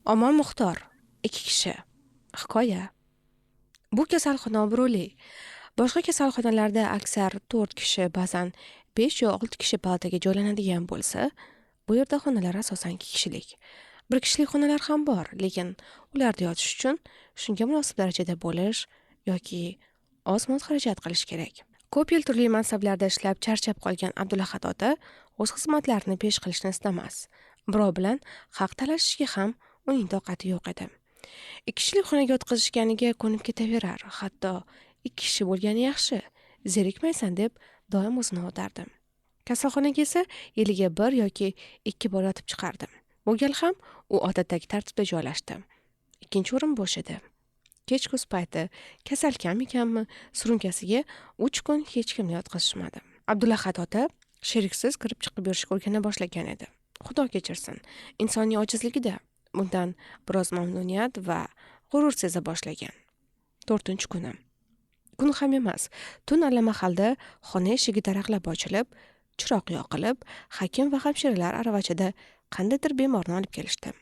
Omon Muxtor, 2 kishi. Hikoya. Bu kasalxona obro'li. Boshqa kasalxonalarda aksar 4 kishi, ba'zan 5 yo 6 kishi palataga joylanadigan bo'lsa, bu yerda xonalar asosan 2 kishilik. 1 kishilik xonalar ham bor, lekin ularda yotish uchun shunga munosib darajada bo'lish yoki oz-moz xarajat qilish kerak. Ko'p yil turli mansablarda ishlab charchab qolgan Abdulahad ota o'z xizmatlarini pesh qilishni istamas. Birov bilan haq talashishga ham uning toqati yo'q edi. 2 kishilik xonaga o'tkazishganiga ko'nib ketaverar. Hatto 2 kishi bo'lgani yaxshi, zerikmaysan deb doim o'zini otardim. Kasalxonaga esa yiliga 1 yoki 2 bor yotib chiqardim. Bu gal ham u odatdagi tartibda joylashdi. Ikkinchi o'rin bo'sh edi. Kech kuz payti kasal ekanmi, surunkasiga 3 kun hech kimni yotqizishmadi. Abdulahad ota sheriksiz kirib chiqib yurishga o'rgana boshlagan edi. Xudo kechirsin, insoniy ojizligida bundan biroz mamnuniyat va g'urur seza boshlagan. 4-kuni. Kun ham emas, tun allamahalda xona eshigi taraqlab ochilib, chiroq yoqilib, hakim va hamshiralar aravachada qandaydir bemorni olib kelishdi.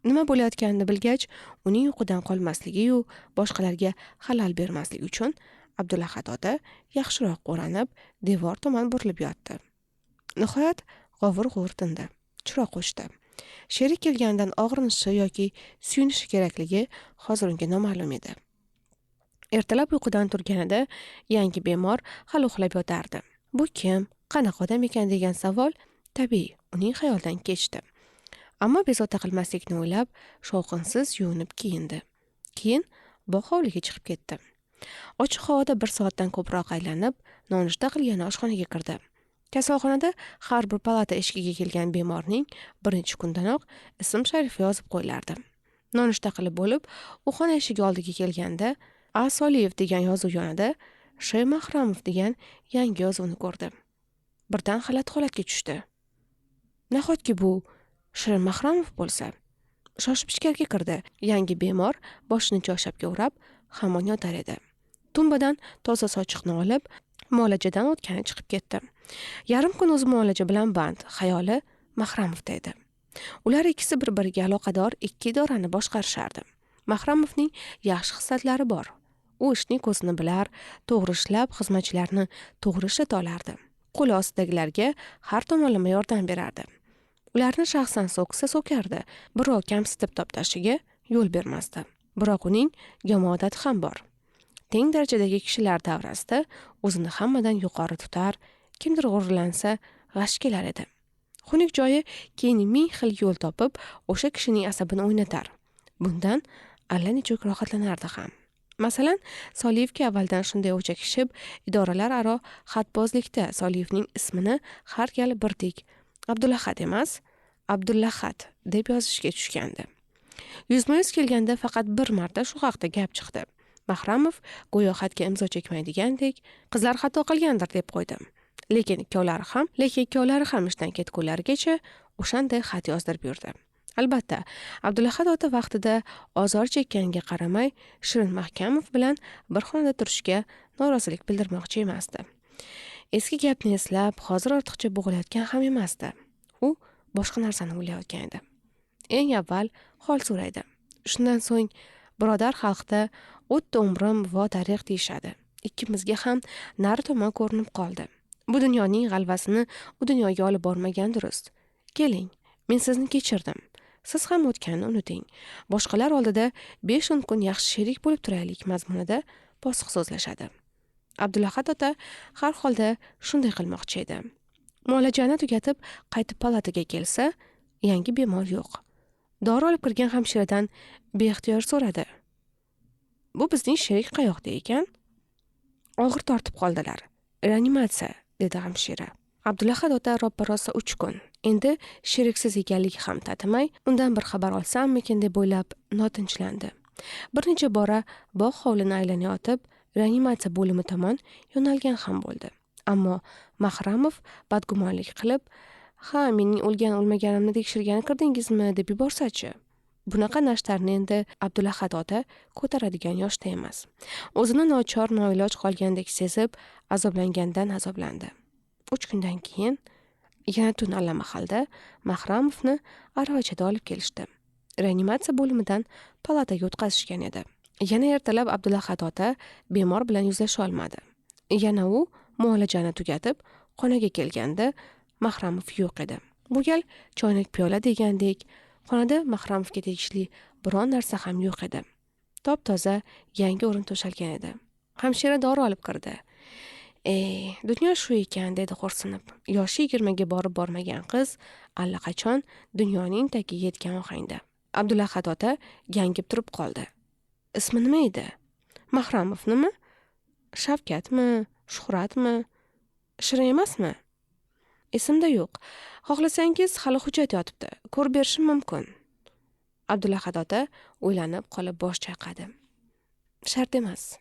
Nima bo'layotganini bilgach, uning uyqudan qolmasligi-yu boshqalarga xalal bermasligi uchun Abdulahad ota yaxshiroq o'ranib, devor tomon burilib yotdi. Nihoyat g'ovur-g'uvur tindi. Chiroq o'chdi. Sherik kelganidan og'rinishi yoki suyunishi kerakligi hozir unga noma'lum edi. Ertalab uyqudan turganida yangi bemor hali uxlab yotardi. Bu kim, qanaqa odam ekan degan savol tabiiy uning xayolidan kechdi. Ammo bezovta qilmaslikni o'ylab, shovqinsiz yuvinib kiyindi. Keyin bog' hovliga chiqib ketdi. Ochiq havoda 1 soatdan ko'proq aylanib, nonushta qilgan oshxonaga kirdi. Kasalxonada har bir palata eshigiga kelgan bemorning birinchi kundanoq ism-sharifi yozib qo'yilardi. Nonushta qilib bo'lib, u xona eshigi oldiga kelganda A. Soliyev degan yozuv yonida Sh. Mahramov degan yangi yozuvni ko'rdi. Birdan holatga tushdi. Nahotki bu Sh. Mahramov bo'lsa? Shoshib ichkariga kirdi. Yangi bemor boshini choyshabga o'rab hamon yotar edi. Tumbadan toza sochiqni olib, muolajadan o'tgani chiqib ketdi. Yarim kun o'z muolaja bilan band, xayoli Mahramovda edi. Ular ikkisi bir-biriga aloqador 2 idorani boshqarishardi. Mahramovning yaxshi xislatlari bor. U ishning ko'zini bilar, to'g'ri ishlab, xizmatchilarni to'g'ri ishlata olardi. Qo'li ostidagilarga har tomonlama yordam berardi. Ularni shaxsan so'kardi. Birov kamsitib toptashiga yo'l bermasdi. Biroq uning yomon odati ham bor. Teng darajadagi kishilar davrasida o'zini hammadan yuqori tutar, kimdir g'ururlansa g'ash kelar edi. Xunuk joyi keyin 1000 xil yo'l topib, o'sha kishining asabini o'ynatar. Bundan allanechuk rohatlanardi ham. Masalan, Soliyevga avvaldan shunday o'chakishib, idoralararo xatbozlikda Soliyevning ismini har gal birdek Abdulahad emas, Abdulahad deb yozishga tushgandi. Yuzma-yuz kelganda faqat bir marta shu haqda gap chiqdi. Mahramov go'yo xatga imzo chekmaydigandek, qizlar xato qilgandir deb qo'ydim. Lekin ikkovlari ham ishdan ketgunlarigacha o'shanday xat yozdirib yurdi. Albatta, Abdulahad ota vaqtida ozor chekkaniga qaramay, Shirin Mahkamov bilan bir xonada turishga norozilik bildirmoqchi emasdi. Eski gapni eslab, hozir ortiqcha bo'g'ilayotgan ham emasdi. U boshqa narsani o'ylayotgan edi. Eng avval hol so'raydi. Shundan so'ng birodar xalqda o'tdi umrim va tarix deyishadi. Ikkimizga ham nari tomon ko'rinib qoldi. Bu dunyoning g'alvasini u dunyoga olib bormagan durust. Keling, men sizni kechirdim. Siz ham o'tganni unuting. Boshqalar oldida 5-10 kun yaxshi sherik bo'lib turaylik mazmunida bosiq so'zlashadi. Abdulahad ota har holda shunday qilmoqchi edi. Muolajani tugatib, qaytib palataga kelsa, yangi bemor yo'q. Dori olib kirgan hamshiradan beixtiyor so'radi. Bu bizning sherik qayoqda ekan? Og'ir tortib qoldilar. Reanimatsiya, dedi hamshira. Abdulahad ota roppa-rosa 3 kun. Endi sheriksiz ekanligi ham tatimay, undan bir xabar olsammikin deb o'ylab notinchlandi. Bir necha bora bog' hovlini aylanayotib, reanimatsiya bo'limi tomon yo'nalgan ham bo'ldi. Ammo Mahramov badgumonlik qilib, "Ha, mening o'lmaganimni tekshirgani kirdingizmi?" deb yuborsachi. Bunaqa nashtarni endi Abdulahad ota ko'taradigan yoshda emas. O'zini nochor, noiloj qolgandek sezib, azoblangandan azoblandi. 3 kundan keyin yana tun allamahalda Mahramovni aravachada olib kelishdi. reanimatsiya bo'limidan palataga o'tkazishgan edi. Yana ertalab Abdulahad ota bemor bilan yuzlasha olmadi. Yana u muolajani tugatib xonaga kelganda Mahramov yo'q edi. Bu gal choynak piyola degandek xonada Mahramovga tegishli biron narsa ham yo'q edi. Top-toza yangi o'rin to'shalgan edi. Hamshira dori olib kirdi. Dunyo shu ekan, dedi xo'rsinib. Yoshi 20 ga borib bormagan qiz allaqachon dunyoning tagiga yetgan ohangda. Abdulahad ota gangib turib qoldi. Ismi nima edi? Mahramovnimi? Shavkatmi? Shuhratmi? Shirin emasmi? Esimda yo'q. Xohlasangiz hali hujjat yotibdi. Ko'rib berishim mumkin. Abdulahad ota o'ylanib qolib bosh chayqadi. Shart emas.